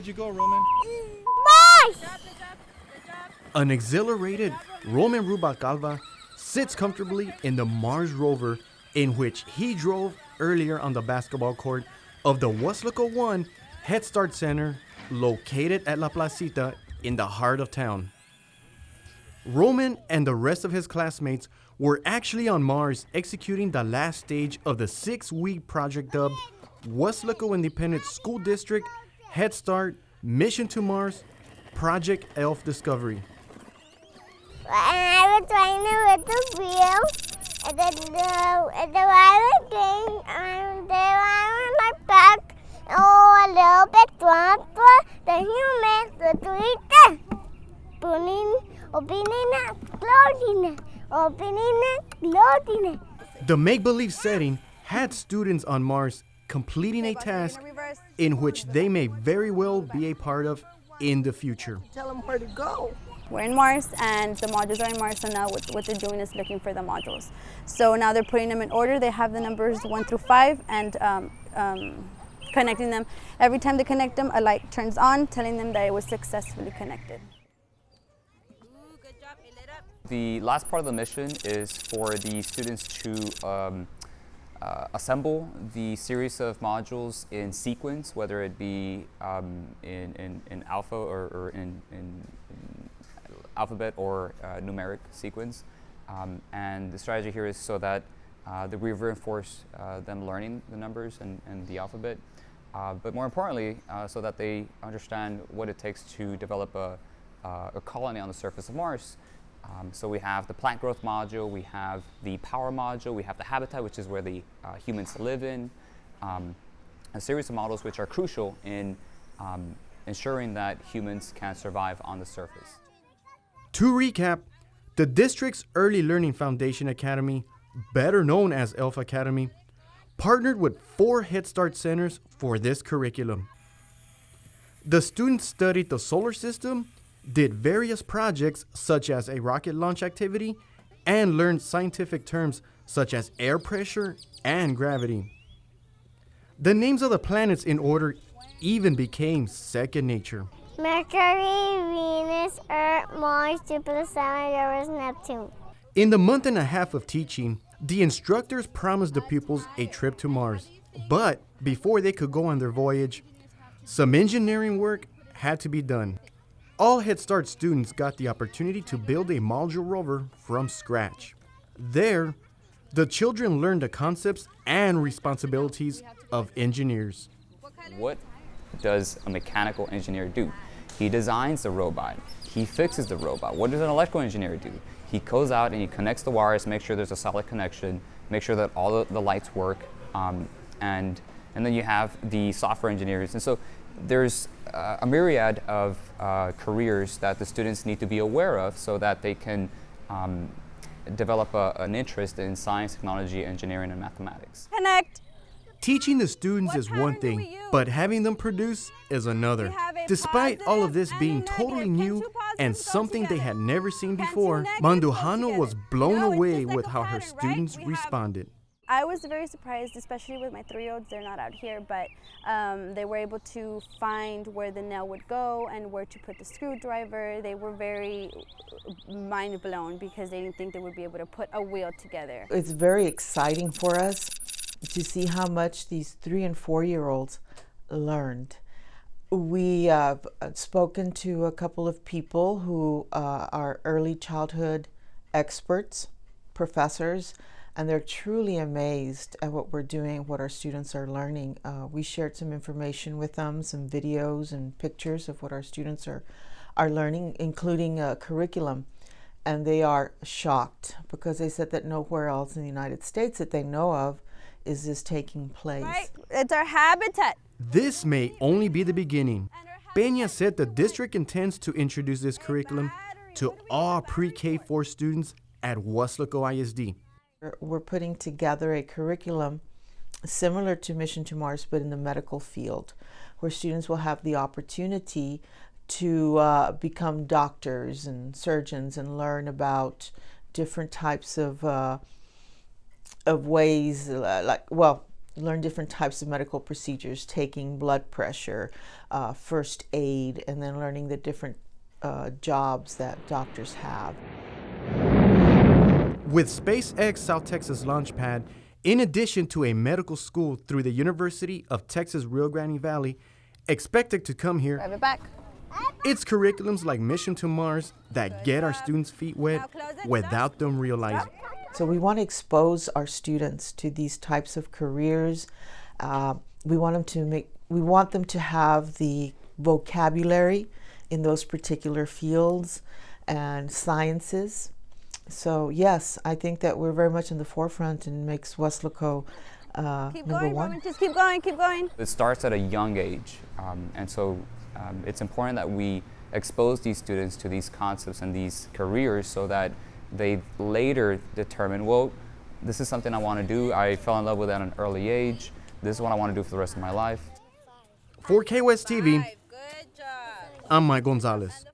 you go, Roman? Mars! An exhilarated Roman Rubalcava sits comfortably in the Mars rover in which he drove earlier on the basketball court of the Weslaco 1 Head Start Center located at La Placita in the heart of town. Roman and the rest of his classmates were actually on Mars executing the last stage of the 6-week project dubbed Weslaco Independent School District Head Start Mission to Mars Project E.L.F. Discovery. I was trying to with the wheels, and then the wire came, and they were like back, a little bit faster. The humans were doing opening. The make-believe setting had students on Mars completing a task in which they may very well be a part of in the future. Tell them where to go. We're in Mars, and the modules are in Mars, so now what they're doing is looking for the modules. So now they're putting them in order. They have the numbers 1 through 5 and connecting them. Every time they connect them, a light turns on, telling them that it was successfully connected. The last part of the mission is for the students to assemble the series of modules in sequence, whether it be in alpha or in alphabet or numeric sequence. And the strategy here is so that we reinforce them learning the numbers and the alphabet, but more importantly, so that they understand what it takes to develop a colony on the surface of Mars. So we have the plant growth module, we have the power module, we have the habitat, which is where the humans live in, a series of models which are crucial in ensuring that humans can survive on the surface. To recap, the district's Early Learning Foundation Academy, better known as E.L.F. Academy, partnered with 4 Head Start centers for this curriculum. The students studied the solar system, did various projects such as a rocket launch activity, and learned scientific terms such as air pressure and gravity. The names of the planets in order even became second nature. Mercury, Venus, Earth, Mars, Jupiter, Saturn, Uranus, Neptune. In the month and a half of teaching, the instructors promised the pupils a trip to Mars. But before they could go on their voyage, some engineering work had to be done. All Head Start students got the opportunity to build a module rover from scratch. There, the children learned the concepts and responsibilities of engineers. What does a mechanical engineer do? He designs the robot. He fixes the robot. What does an electrical engineer do? He goes out and he connects the wires, make sure there's a solid connection, make sure that all the lights work, and then you have the software engineers. And so there's a myriad of careers that the students need to be aware of so that they can develop an interest in science, technology, engineering, and mathematics. Connect! Teaching the students is one thing, but having them produce is another. Despite all of this being totally new and something they had never seen before, Mandujano was blown away with how her students responded. I was very surprised, especially with my 3-year-olds. They're not out here, but they were able to find where the nail would go and where to put the screwdriver. They were very mind blown because they didn't think they would be able to put a wheel together. It's very exciting for us to see how much these 3- and 4-year-olds learned. We have spoken to a couple of people who are early childhood experts, professors, and they're truly amazed at what we're doing, what our students are learning. We shared some information with them, some videos and pictures of what our students are learning, including a curriculum. And they are shocked because they said that nowhere else in the United States that they know of is this taking place. Right? It's our habitat. This may only be the beginning. Peña said the district intends to introduce this curriculum to all pre-K4 students at Weslaco ISD. We're putting together a curriculum similar to Mission to Mars, but in the medical field, where students will have the opportunity to become doctors and surgeons and learn about different types of ways, learn different types of medical procedures, taking blood pressure, first aid, and then learning the different jobs that doctors have. With SpaceX South Texas Launchpad, in addition to a medical school through the University of Texas Rio Grande Valley, expected to come here, Drive it back. it's curriculums like Mission to Mars that get our students' feet wet without them realizing. So we want to expose our students to these types of careers. We want them to have the vocabulary in those particular fields and sciences. So yes, I think that we're very much in the forefront and makes Weslaco Keep number going, one. Roman. Just keep going, keep going. It starts at a young age, and so it's important that we expose these students to these concepts and these careers so that they later determine, well, this is something I want to do. I fell in love with it at an early age. This is what I want to do for the rest of my life. For KWES TV, Good job. I'm Mike Gonzalez.